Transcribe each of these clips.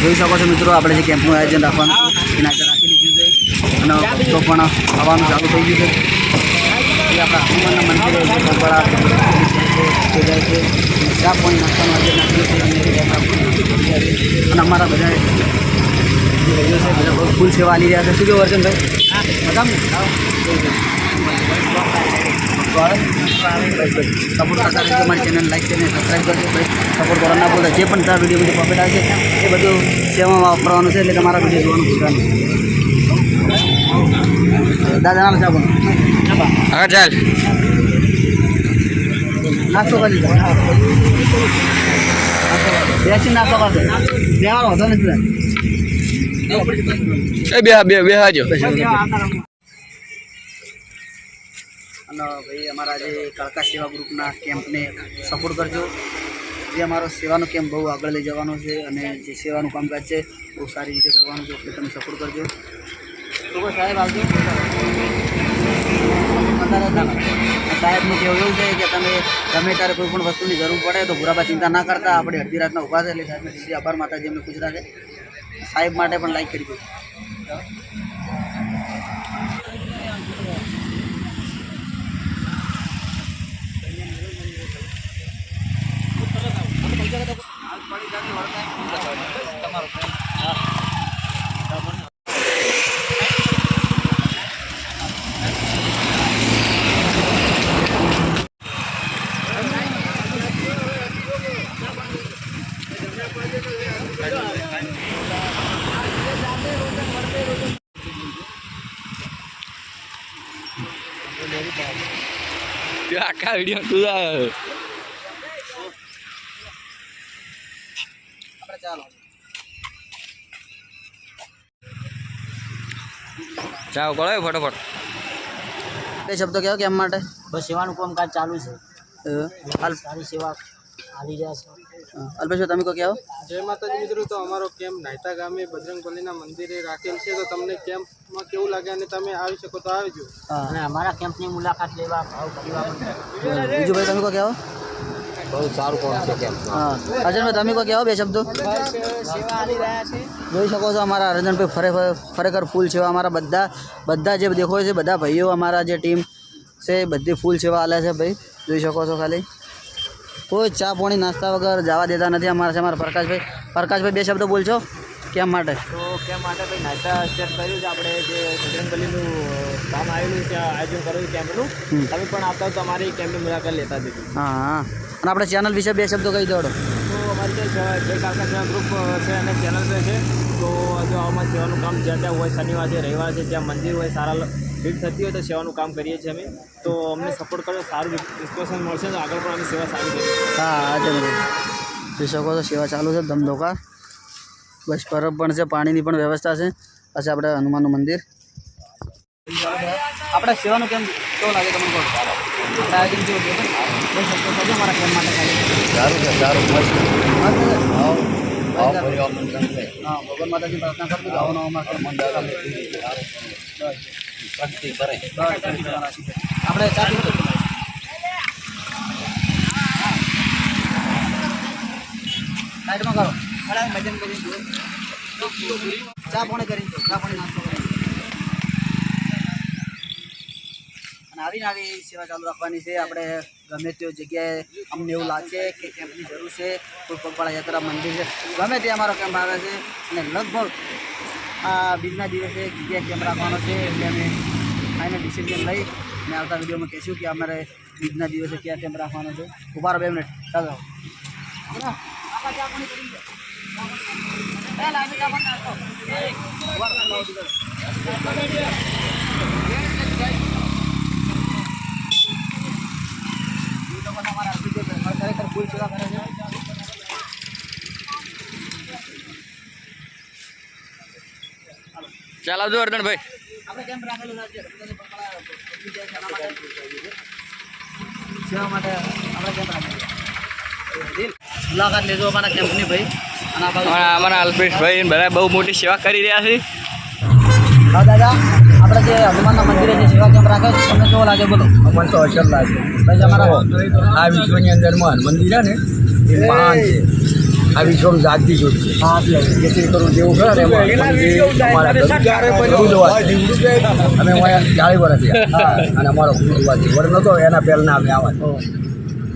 જોઈ શકો છો મિત્રો, આપણે જે કેમ્પનું આયોજન રાખવાનું એના રાખી લીધું છે અને ભક્તો પણ આવવાનું ચાલુ થઈ ગયું છે. એ આપણા હનુમાનના મંદિરે જે પગપાળા તે જાય છે, ચા પાણી નાસ્તાનું આયોજન નાખ્યું છે અને અમારા બધા જે ભાઈઓ છે બધા બહુ ફૂલ સેવા આવી રહ્યા છે. શું કેવું વર્જનભાઈ? બધાને સપોર્ટ કરતા રહેજો, અમારી ચેનલ લાઈક કરીને સબસ્ક્રાઈબ કરજો ભાઈ. સપોર્ટ કરવા ના બોલતા, જે પણ તારા વિડીયો બધું પ્રોફિટ આવે છે એ બધું સેવામાં વાપરવાનું છે, એટલે તમારા વિડીયો જોવાનું ભૂલતા નહીં. દાદા નામ ચા બોલો. હા ચાલ નાસ્તો કરી લીધો, બેસી નાસ્તો કરશે બેવાનો હતો નથી બે હાજો. અને ભાઈ અમારા જે કાળકા સેવા ગ્રુપના કેમ્પને સપોર્ટ કરજો. જે અમારો સેવાનો કેમ્પ બહુ આગળ લઈ જવાનો છે અને જે સેવાનું કામકાજ છે બહુ સારી રીતે કરવાનું છે, એટલે તમે સપોર્ટ કરજો. તો સાહેબ આવજો. સાહેબનું કહેવું એવું છે કે તમે ગમે ત્યારે કોઈ પણ વસ્તુની જરૂર પડે તો બુરાબા ચિંતા ના કરતા, આપણે અડધી રાતના ઊભા છે, એટલે સાહેબને સીધી આભાર માતાજી એમને ખુશ રાખે. સાહેબ માટે પણ લાઈક કરી દો. આખા વિડીયો તું ચાલો કરો ફટોફટ. બે શબ્દો કહેવો કેમ માટે? બસ સેવાનું કામકાજ ચાલુ છે, સારી સેવા આવી રહ્યા છે. અલ્પેશ તમે કહો કહેવો. જય માતાજી મિત્રો. તો અમારો કેમ્પ નાયતા ગામે બજરંગબલીના મંદિરે રાખેલ છે, તો તમને કેમ્પમાં કેવું લાગે અને તમે આવી શકો તો આવજો અને અમારા કેમ્પની મુલાકાત લેવા ભાવ પરિવાર. બીજું ભાઈ તમે કહો કહેવો. બહુ સારું કોણ છે કેમ્પ. હા અર્જનભાઈ તમે કહો કહેવો બે શબ્દો. સેવા આવી રહ્યા છે, જોઈ શકો છો અમારા અર્જનભાઈ ખરેખર ફૂલ સેવા. અમારા બધા જે દેખો છે બધા ભાઈઓ અમારા જે ટીમ છે બધી ફૂલ સેવા આલે છે ભાઈ. જોઈ શકો છો, ખાલી કોઈ ચા પાણી નાસ્તા વગર જવા દેતા નથી. અમારા પ્રકાશભાઈ બે શબ્દો બોલશો કેમ માટે? તો કેમ માટે ભાઈ નાયતા સ્ટેટ કર્યું છે, આપણે જે બજરંગબલીનું કામ આવેલું ત્યાં આયોજન કર્યું કેમ્પનું. તમે પણ આવતા તો અમારી કેમ્પની મુલાકાત લેતા દીધી. હા હા. અને આપણે ચેનલ વિશે બે શબ્દો કહી દો. તો અમારી જે કાળકા સેવા ગ્રુપ છે અને ચેનલ છે, તો જો અમારા સેવાનું કામ જ્યાં ત્યાં હોય, શનિવાર છે રવિવાર છે, જ્યાં મંદિર હોય સારા ભીડ થતી હોય તો સેવાનું કામ કરીએ છીએ અમે. તો અમને સપોર્ટ કરો, સારું રિસ્પોન્સ મળશે તો આગળ પણ અમે સેવા સારી કરીએ. હા આજે જોઈ શકો છો સેવા ચાલુ છે ધમધોકા. બસ પરબ પણ છે, પાણીની પણ વ્યવસ્થા છે. પછી આપણે હનુમાનનું મંદિર. આપણે સેવાનું કેમ કેવું લાગે તમને કહો? આયોજન કેવું છે? અમારા કેમ્પ માટે સારું છે, સારું મસ્ત. હા ભગવાન માતાજી પ્રાર્થના કરજો કે આવવાનો અમારા કેમ્પ આપણે ચા પીવું સાઈડમાં કરો. ભજન કરી ચા પાણી કરી દો, ચા પાણી નાસ્તો કરી અને આવી સેવા ચાલુ રાખવાની છે. આપણે ગમે તે જગ્યાએ અમને એવું લાગશે કે કેમ્પની જરૂર છે, કોઈ પગપાળા યાત્રા મંદિર છે, ગમે તે અમારો કેમ્પ આવે છે અને લગભગ આ બીજના દિવસે એક જગ્યાએ કેમ્પ રાખવાનો છે. એટલે અમે ફાઇનલ ડિસિઝન લઈ અને આવતા વિડીયોમાં કહીશું કે અમારે બીજના દિવસે ક્યાં કેમ્પ રાખવાનો છે. ઉભા રહો 2 મિનિટ. ચાલો ખરેખર ફૂલ સેવા કરે છે. ચાલ આવજો વર્ધનભાઈ. આપણે કેમ્પ રાખેલું છે સેવા માટે. આપણે કેમ્પ રાખેલું મુલાકાત લેજો અમારા કેમ્પની ભાઈ. અને અમારા અલ્પેશભાઈ બધા બહુ મોટી સેવા કરી રહ્યા છે. હા દાદા, આપણે જે હનુમાનના મંદિરે જે સેવા કેમ્પ રાખે છે તમને કેવો લાગે બોલો? અમને તો અસર લાગે. ભાઈ અમારા આ વિશ્વની અંદરમાં મંદિર છે ને એ મહાન છે. આ વિશ્વમાં જાગતી જોઈ છે જેથી કરું જેવું ખરા ને એમાં અમારા અમે જાળી વર્ષ થયા અને અમારો ગુરુવાથી વર નહોતો એના પહેલાં અમે આવા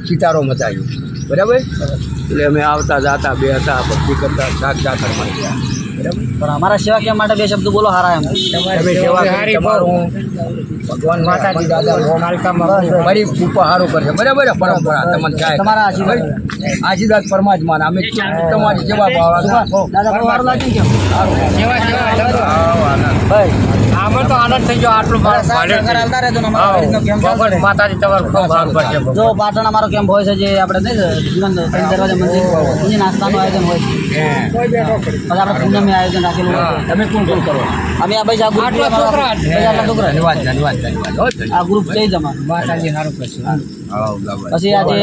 સિતારો મચાવ્યો બરાબર એટલે અમે આવતા જાતા બે હતા ભક્તિ કરતા શાક ચાકરમાં ગયા બરાબર પણ અમારા સેવા કેમ માટે બે શબ્દ બોલો હારા એમ તમે સેવા કરી તમારું ભગવાન માતાજી દાદા મારી કૃપા સારું કરશે બરાબર પરંપરા તમને ચાય તમારા આશીર્વાદ પરમાત્માના અમે તમારી સેવા ભાવના દાદા બહુ સારું લાગ્યું કેમ ભાઈ આમાં તો આનંદ થઈ ગયો આટલું હાલતા રહેજો ને અમારા રીતનો કેમ્પ ચાલતો રહે. માતાજી તમારું ખૂબ સારું કરશે જો પાટણ અમારો કેમ્પ હોય છે જે આપણે નહીં જીવન દરવાજા મંદિર અહીં નાસ્તાનું આયોજન હોય છે પછી આપણે પૂનમે આયોજન રાખેલું હોય છે. તમે કોણ કોણ કરો અમે આ ભાઈ આ ગ્રુપ છોકરા ધન્યવાદ ધન્યવાદ ધન્યવાદ આ ગ્રુપ છે જ અમારું માતાજી સારું કરશે પછી આજે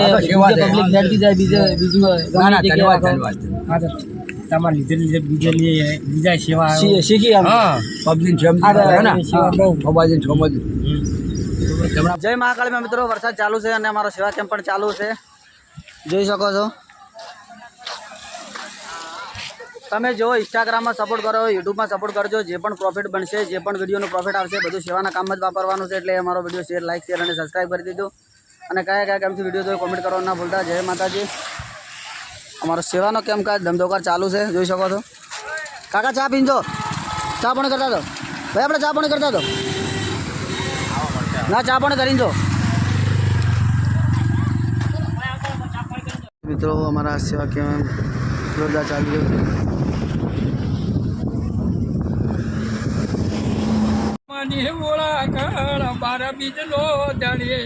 પબ્લિક ભેટકી જાય બીજું ના ના ગમે તે ધન્યવાદ જગ્યાએ ધન્યવાદ તમારે લીધે બીજા સેવા શીખી અમે. પબજી છોબાજી છોમજ જય મહાકાળીમાં મિત્રો વરસાદ ચાલુ છે અને અમારો સેવા કેમ્પ પણ ચાલુ છે જોઈ શકો છો તમે જો ઇન્સ્ટાગ્રામમાં સપોર્ટ કરો યુટ્યુબમાં સપોર્ટ કરજો જે પણ પ્રોફિટ બનશે જે પણ વિડીયોનું પ્રોફિટ આવશે બધું સેવાના કામમાં જ વાપરવાનું છે એટલે અમારો વિડીયો શેર લાઈક શેર અને સબસ્ક્રાઈબ કરી દીધો અને કયા કયા કામથી વિડીયો જોઈ કોમેન્ટ કરવાનું ના ભૂલતા જય માતાજી અમારો સેવાનો કેમ્પ કાજ ધમધોકાર ચાલુ છે જોઈ શકો છો કાકા ચા પીજો ચા પણ કરતા દો ભાઈ આપણે ચા પણ કરતા દો ના ચા પણ કરીને જો મિત્રો અમારા સેવા કેમ્પ જોરદાર ચાલી રહ્યો છે માની બોલા કર બારા બીજનો દળે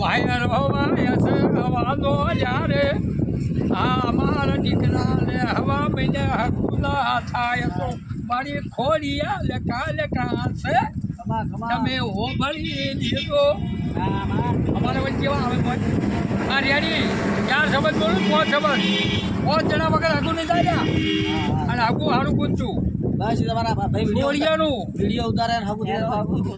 વાયર હવાય છે હવાનો યારે આ મારા દીકરા લે હવા મહિને હકુલા થાય તો મારી ખોડિયા લેકા છે તમે હોભળી દીધો અમારે વચ્ચે કેવા આવે કોઈ આ રેડી 4 શબ્દ બોલું 5 શબ્દ 5 જણા વગર આગું નહીં જાય અને આગું હારું પૂછું બસ તમારા ભાઈ ખોડિયાનું વિડીયો ઉતારે